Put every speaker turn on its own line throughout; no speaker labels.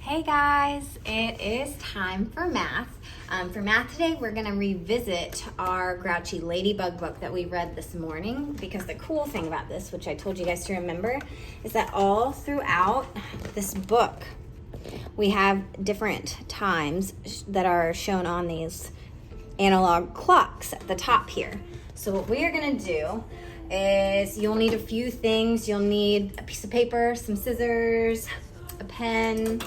Hey guys, it is time for math. For math today, we're gonna revisit our Grouchy Ladybug book that we read this morning, because the cool thing about this, which I told you guys to remember, is that all throughout this book, we have different times that are shown on these analog clocks at the top here. So what we are gonna do is you'll need a few things. You'll need a piece of paper, some scissors, a pen,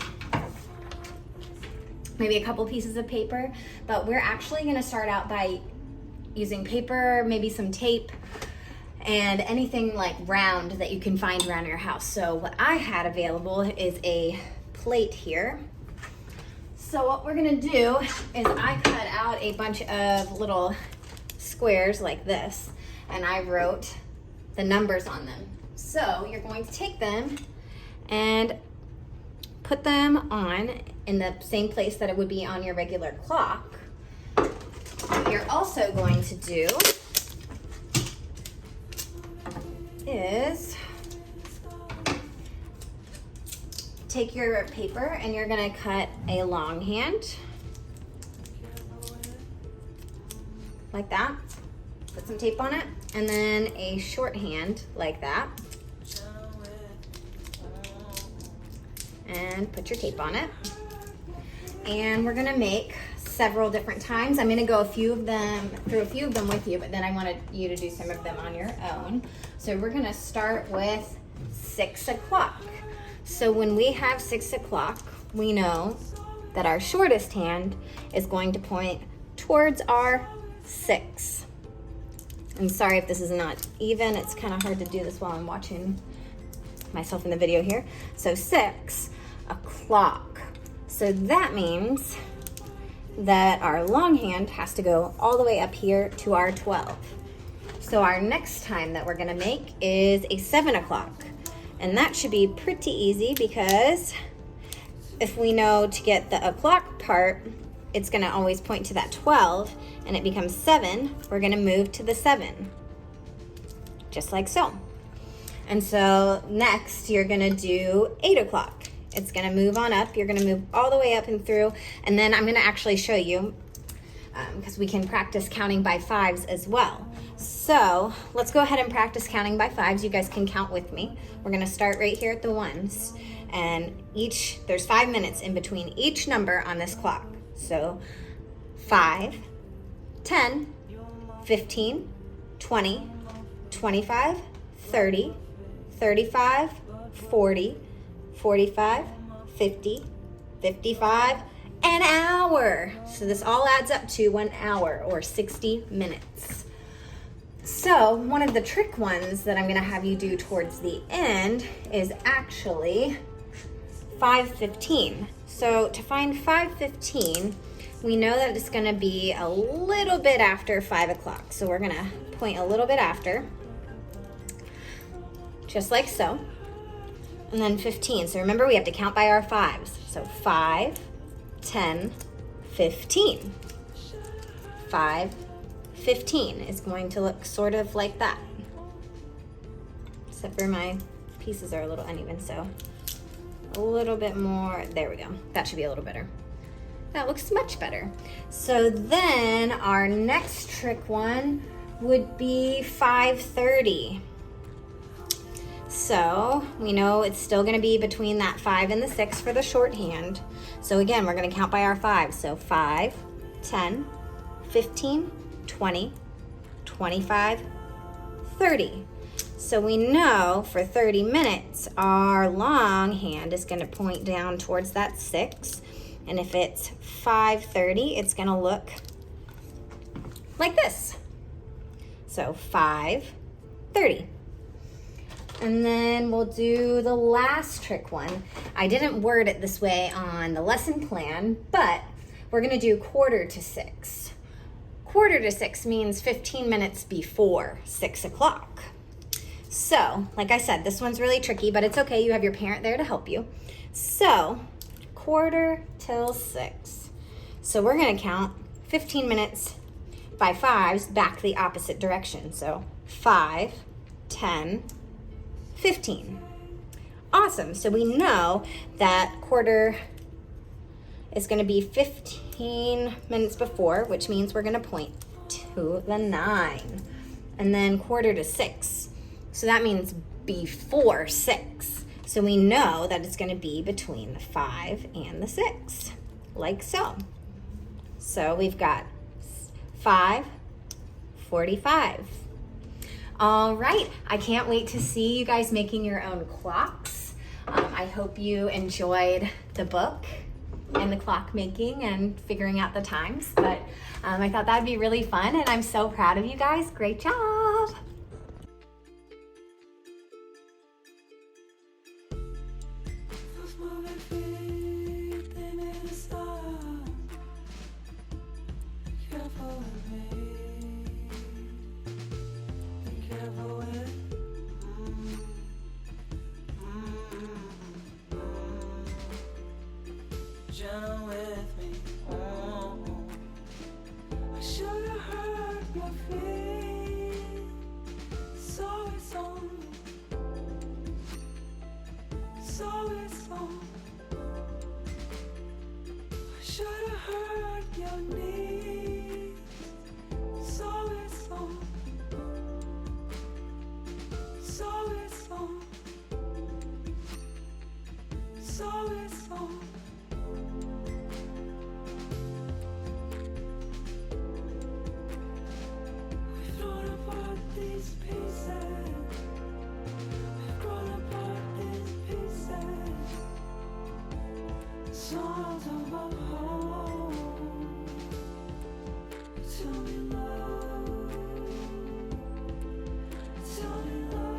maybe a couple pieces of paper, but we're actually gonna start out by using paper, maybe some tape, and anything like round that you can find around your house. So what I had available is a plate here. So what we're gonna do is I cut out a bunch of little squares like this, and I wrote the numbers on them. So you're going to take them and put them on in the same place that it would be on your regular clock. What you're also going to do is take your paper and you're gonna cut a long hand like that. Put some tape on it, and then a short hand like that. And put your tape on it. And we're gonna make several different times. I'm gonna go through a few of them with you, but then I wanted you to do some of them on your own. So we're gonna start with 6 o'clock. So when we have 6 o'clock, we know that our shortest hand is going to point towards our 6. I'm sorry if this is not even. It's kind of hard to do this while I'm watching myself in the video here. So 6 o'clock. So that means that our long hand has to go all the way up here to our 12. So our next time that we're gonna make is a 7 o'clock. And that should be pretty easy, because if we know to get the o'clock part, it's gonna always point to that 12, and it becomes 7. We're gonna move to the 7, just like so. And so next you're gonna do 8 o'clock. It's gonna move on up. You're gonna move all the way up and through, and then I'm gonna actually show you, because we can practice counting by 5s as well. So let's go ahead and practice counting by 5s. You guys can count with me. We're gonna start right here at the 1s, and there's 5 minutes in between each number on this clock. So 5, 10, 15, 20, 25, 30, 35, 40, 45, 50, 55, an hour. So this all adds up to 1 hour, or 60 minutes. So one of the trick ones that I'm gonna have you do towards the end is actually 5:15. So to find 5:15, we know that it's gonna be a little bit after 5 o'clock. So we're gonna point a little bit after, just like so. And then 15. So remember, we have to count by our 5s. So 5, 10, 15. 5, 15 is going to look sort of like that. Except for my pieces are a little uneven, so a little bit more. There we go. That should be a little better. That looks much better. So then our next trick one would be 5:30. So we know it's still gonna be between that 5 and the 6 for the shorthand. So again, we're gonna count by our 5s. So 5, 10, 15, 20, 25, 30. So we know for 30 minutes, our long hand is gonna point down towards that 6. And if it's 5:30, it's gonna look like this. So 5:30. And then we'll do the last trick one. I didn't word it this way on the lesson plan, but we're gonna do 5:45. 5:45 means 15 minutes before 6 o'clock. So, like I said, this one's really tricky, but it's okay. You have your parent there to help you. So, 5:45. So we're gonna count 15 minutes by 5s back the opposite direction. So 5, 10, 15. Awesome. So we know that is going to be 15 minutes before, which means we're going to point to the 9. And then quarter to 6. So that means before 6. So we know that it's going to be between the 5 and the 6, like so. So we've got 5:45. All right, I can't wait to see you guys making your own clocks. I hope you enjoyed the book and the clock making and figuring out the times, but I thought that'd be really fun, and I'm so proud of you guys. Great job.
Journey with me. Oh, I should have heard your feet. So it's on. So it's on. I should have heard your needs. So it's on. So it's on. So it's on. These pieces, we've grown apart these pieces, songs of our home. Tell me love, tell me love.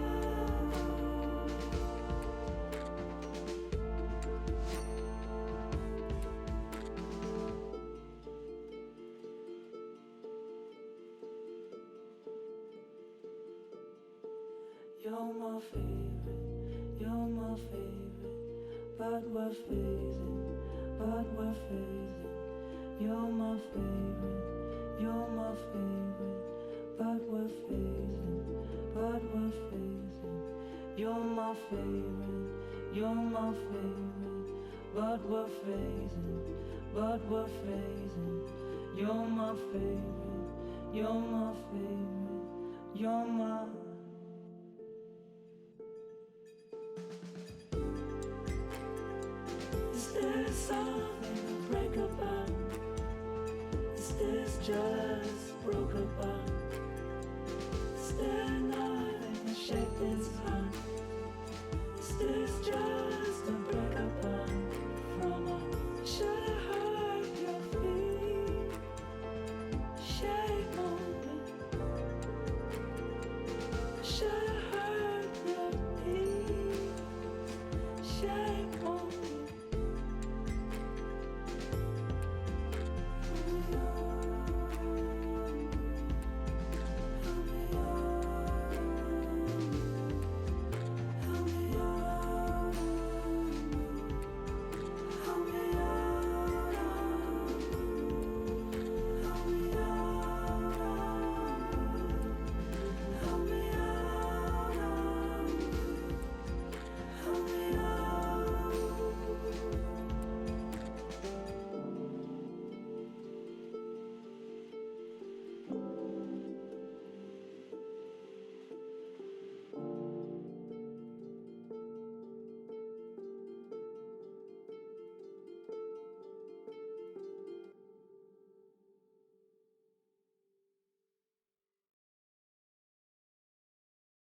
You're my favorite, but we're phasing, You're my favorite, but we're phasing, You're my favorite, but we're phasing, You're my favorite, you're my. Is there something to break about? Is this just broke about?